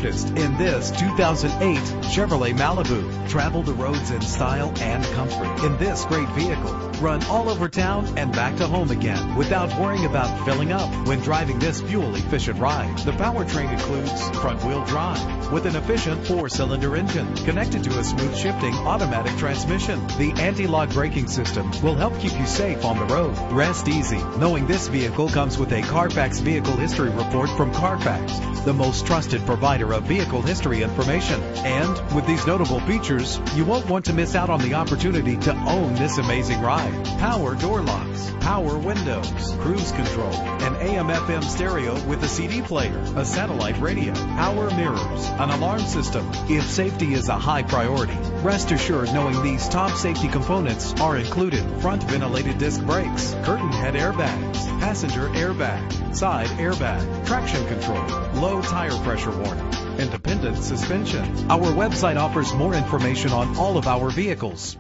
noticed in this 2008 Chevrolet Malibu. Travel the roads in style and comfort in this great vehicle. Run all over town and back to home again without worrying about filling up when driving this fuel-efficient ride. The powertrain includes front-wheel drive with an efficient 4-cylinder engine connected to a smooth shifting automatic transmission. The anti-lock braking system will help keep you safe on the road. Rest easy knowing this vehicle comes with a Carfax Vehicle History Report from Carfax, the most trusted provider of vehicle history information. And with these notable features, you won't want to miss out on the opportunity to own this amazing ride. Power door locks, power windows, cruise control, an AM/FM stereo with a CD player, a satellite radio, power mirrors, an alarm system. If safety is a high priority, rest assured knowing these top safety components are included: front ventilated disc brakes, curtain head airbags, passenger airbag, side airbag, traction control, low tire pressure warning, independent suspension. Our website offers more information on all of our vehicles.